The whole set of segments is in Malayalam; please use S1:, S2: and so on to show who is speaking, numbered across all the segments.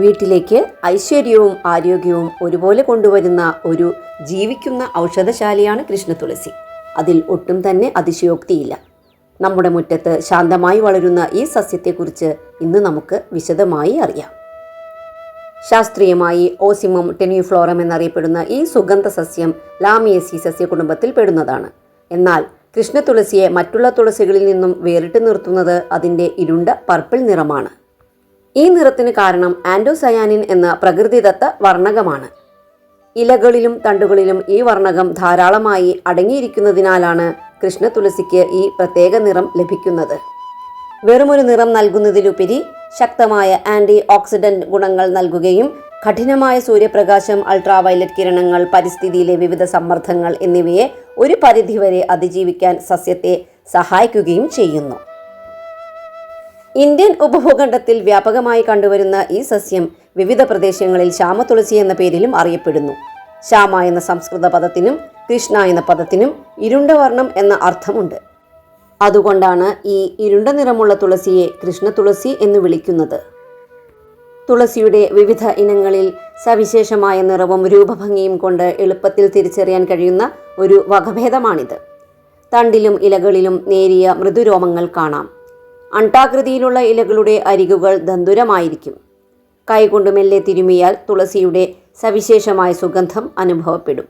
S1: വീട്ടിലേക്ക് ഐശ്വര്യവും ആരോഗ്യവും ഒരുപോലെ കൊണ്ടുവരുന്ന ഒരു ജീവിക്കുന്ന ഔഷധശാലയാണ് കൃഷ്ണതുളസി. അതിൽ ഒട്ടും തന്നെ അതിശയോക്തിയില്ല. നമ്മുടെ മുറ്റത്ത് ശാന്തമായി വളരുന്ന ഈ സസ്യത്തെക്കുറിച്ച് ഇന്ന് നമുക്ക് വിശദമായി അറിയാം. ശാസ്ത്രീയമായി ഓസിമം ടെന്യൂഫ്ലോറം എന്നറിയപ്പെടുന്ന ഈ സുഗന്ധ സസ്യം ലാമിയേസി സസ്യകുടുംബത്തിൽ പെടുന്നതാണ്. എന്നാൽ കൃഷ്ണതുളസിയെ മറ്റുള്ള തുളസികളിൽ നിന്നും വേറിട്ട് നിർത്തുന്നത് അതിൻ്റെ ഇരുണ്ട പർപ്പിൾ നിറമാണ്. ഈ നിറത്തിന് കാരണം ആൻറ്റോസയാനിൻ എന്ന പ്രകൃതിദത്ത വർണ്ണകമാണ്. ഇലകളിലും തണ്ടുകളിലും ഈ വർണ്ണകം ധാരാളമായി അടങ്ങിയിരിക്കുന്നതിനാലാണ് കൃഷ്ണതുളസിക്ക് ഈ പ്രത്യേക നിറം ലഭിക്കുന്നത്. വെറുമൊരു നിറം നൽകുന്നതിലുപരി ശക്തമായ ആൻറ്റി ഓക്സിഡന്റ് ഗുണങ്ങൾ നൽകുകയും കഠിനമായ സൂര്യപ്രകാശം, അൾട്രാവയലറ്റ് കിരണങ്ങൾ, പരിസ്ഥിതിയിലെ വിവിധ സമ്മർദ്ദങ്ങൾ എന്നിവയെ ഒരു പരിധിവരെ അതിജീവിക്കാൻ സസ്യത്തെ സഹായിക്കുകയും ചെയ്യുന്നു. ഇന്ത്യൻ ഉപഭൂഖണ്ഡത്തിൽ വ്യാപകമായി കണ്ടുവരുന്ന ഈ സസ്യം വിവിധ പ്രദേശങ്ങളിൽ ശ്യാമതുളസി എന്ന പേരിലും അറിയപ്പെടുന്നു. ശ്യാമ എന്ന സംസ്കൃത പദത്തിനും കൃഷ്ണ എന്ന പദത്തിനും ഇരുണ്ട വർണ്ണം എന്ന അർത്ഥമുണ്ട്. അതുകൊണ്ടാണ് ഈ ഇരുണ്ട നിറമുള്ള തുളസിയെ കൃഷ്ണതുളസി എന്ന് വിളിക്കുന്നത്. തുളസിയുടെ വിവിധ ഇനങ്ങളിൽ സവിശേഷമായ നിറവും രൂപഭംഗിയും കൊണ്ട് എളുപ്പത്തിൽ തിരിച്ചറിയാൻ കഴിയുന്ന ഒരു വകഭേദമാണിത്. തണ്ടിലും ഇലകളിലും നേരിയ മൃദുരോമങ്ങൾ കാണാം. അണ്ഡാകൃതിയിലുള്ള ഇലകളുടെ അരികുകൾ ദന്തുരമായിരിക്കും. കൈകൊണ്ട് മെല്ലെ തിരുമിയാൽ തുളസിയുടെ സവിശേഷമായ സുഗന്ധം അനുഭവപ്പെടും.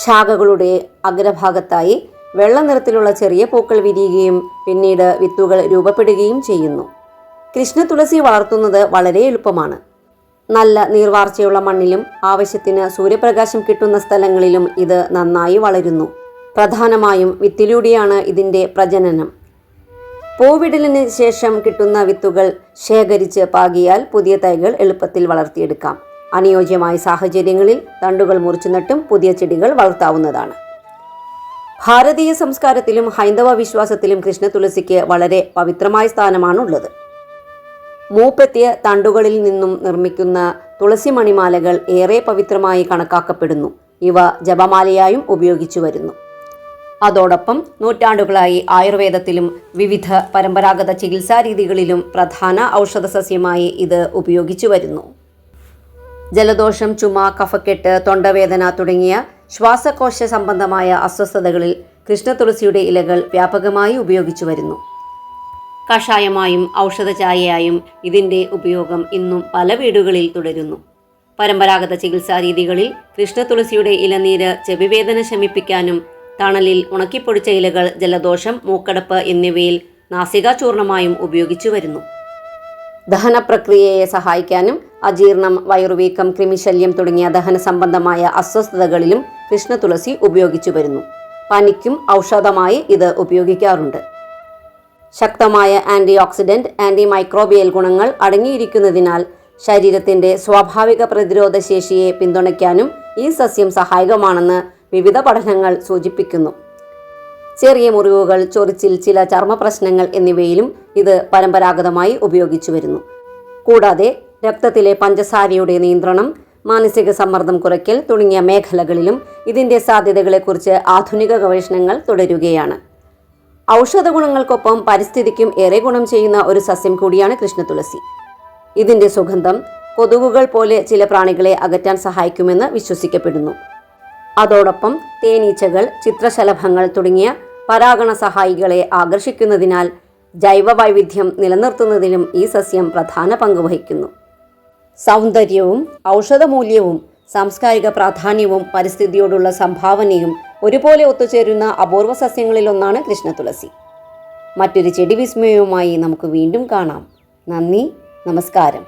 S1: ശാഖകളുടെ അഗ്രഭാഗത്തായി വെള്ള നിറത്തിലുള്ള ചെറിയ പൂക്കൾ വിരിയുകയും പിന്നീട് വിത്തുകൾ രൂപപ്പെടുകയും ചെയ്യുന്നു. കൃഷ്ണതുളസി വളർത്തുന്നത് വളരെ എളുപ്പമാണ്. നല്ല നീർവാർച്ചയുള്ള മണ്ണിലും ആവശ്യത്തിന് സൂര്യപ്രകാശം കിട്ടുന്ന സ്ഥലങ്ങളിലും ഇത് നന്നായി വളരുന്നു. പ്രധാനമായും വിത്തിലൂടെയാണ് ഇതിൻ്റെ പ്രജനനം. പൂവിടലിന് ശേഷം കിട്ടുന്ന വിത്തുകൾ ശേഖരിച്ച് പാകിയാൽ പുതിയ തൈകൾ എളുപ്പത്തിൽ വളർത്തിയെടുക്കാം. അനുയോജ്യമായ സാഹചര്യങ്ങളിൽ തണ്ടുകൾ മുറിച്ചു നട്ടും പുതിയ ചെടികൾ വളർത്താവുന്നതാണ്. ഭാരതീയ സംസ്കാരത്തിലും ഹൈന്ദവ വിശ്വാസത്തിലും കൃഷ്ണതുളസിക്ക് വളരെ പവിത്രമായ സ്ഥാനമാണുള്ളത്. മൂപ്പെത്തിയ തണ്ടുകളിൽ നിന്നും നിർമ്മിക്കുന്ന തുളസി മണിമാലകൾ ഏറെ പവിത്രമായി കണക്കാക്കപ്പെടുന്നു. ഇവ ജപമാലയായും ഉപയോഗിച്ചു വരുന്നു. അതോടൊപ്പം നൂറ്റാണ്ടുകളായി ആയുർവേദത്തിലും വിവിധ പരമ്പരാഗത ചികിത്സാ രീതികളിലും പ്രധാന ഔഷധ സസ്യമായി ഇത് ഉപയോഗിച്ചു വരുന്നു. ജലദോഷം, ചുമ, കഫക്കെട്ട്, തൊണ്ടവേദന തുടങ്ങിയ ശ്വാസകോശ സംബന്ധമായ അസ്വസ്ഥതകളിൽ കൃഷ്ണതുളസിയുടെ ഇലകൾ വ്യാപകമായി ഉപയോഗിച്ചു വരുന്നു. കഷായമായും ഔഷധചായയായും ഇതിൻ്റെ ഉപയോഗം ഇന്നും പല വീടുകളിൽ തുടരുന്നു. പരമ്പരാഗത ചികിത്സാ രീതികളിൽ കൃഷ്ണതുളസിയുടെ ഇലനീര് ചെവിവേദന ശമിപ്പിക്കാനും തണലിൽ ഉണക്കിപ്പൊടിച്ച ഇലകൾ ജലദോഷം, മൂക്കടപ്പ് എന്നിവയിൽ നാസികാചൂർണമായും ഉപയോഗിച്ചു വരുന്നു. ദഹനപ്രക്രിയയെ സഹായിക്കാനും അജീർണം, വയറുവീക്കം, കൃമിശല്യം തുടങ്ങിയ ദഹന സംബന്ധമായ അസ്വസ്ഥതകളിലും കൃഷ്ണതുളസി ഉപയോഗിച്ചു വരുന്നു. പനിക്കും ഔഷധമായി ഇത് ഉപയോഗിക്കാറുണ്ട്. ശക്തമായ ആൻറ്റി ഓക്സിഡന്റ്, ആൻറ്റി മൈക്രോബിയൽ ഗുണങ്ങൾ അടങ്ങിയിരിക്കുന്നതിനാൽ ശരീരത്തിൻ്റെ സ്വാഭാവിക പ്രതിരോധ ശേഷിയെ പിന്തുണയ്ക്കാനും ഈ സസ്യം സഹായകമാണെന്ന് വിവിധ പഠനങ്ങൾ സൂചിപ്പിക്കുന്നു. ചെറിയ മുറിവുകൾ, ചൊറിച്ചിൽ, ചില ചർമ്മ പ്രശ്നങ്ങൾ എന്നിവയിലും ഇത് പരമ്പരാഗതമായി ഉപയോഗിച്ചു വരുന്നു. കൂടാതെ രക്തത്തിലെ പഞ്ചസാരയുടെ നിയന്ത്രണം, മാനസിക സമ്മർദ്ദം കുറയ്ക്കൽ തുടങ്ങിയ മേഖലകളിലും ഇതിൻ്റെ സാധ്യതകളെക്കുറിച്ച് ആധുനിക ഗവേഷണങ്ങൾ തുടരുകയാണ്. ഔഷധ ഗുണങ്ങൾക്കൊപ്പം പരിസ്ഥിതിക്കും ഏറെ ഗുണം ചെയ്യുന്ന ഒരു സസ്യം കൂടിയാണ് കൃഷ്ണതുളസി. ഇതിൻ്റെ സുഗന്ധം കൊതുകുകൾ പോലെ ചില പ്രാണികളെ അകറ്റാൻ സഹായിക്കുമെന്ന് വിശ്വസിക്കപ്പെടുന്നു. അതോടൊപ്പം തേനീച്ചകൾ, ചിത്രശലഭങ്ങൾ തുടങ്ങിയ പരാഗണ സഹായികളെ ആകർഷിക്കുന്നതിനാൽ ജൈവ വൈവിധ്യം നിലനിർത്തുന്നതിലും ഈ സസ്യം പ്രധാന പങ്ക് വഹിക്കുന്നു. സൗന്ദര്യവും ഔഷധമൂല്യവും സാംസ്കാരിക പ്രാധാന്യവും പരിസ്ഥിതിയോടുള്ള സംഭാവനയും ഒരുപോലെ ഒത്തുചേരുന്ന അപൂർവ സസ്യങ്ങളിലൊന്നാണ് കൃഷ്ണതുളസി. മറ്റൊരു ചെടി വിസ്മയവുമായി നമുക്ക് വീണ്ടും കാണാം. നന്ദി, നമസ്കാരം.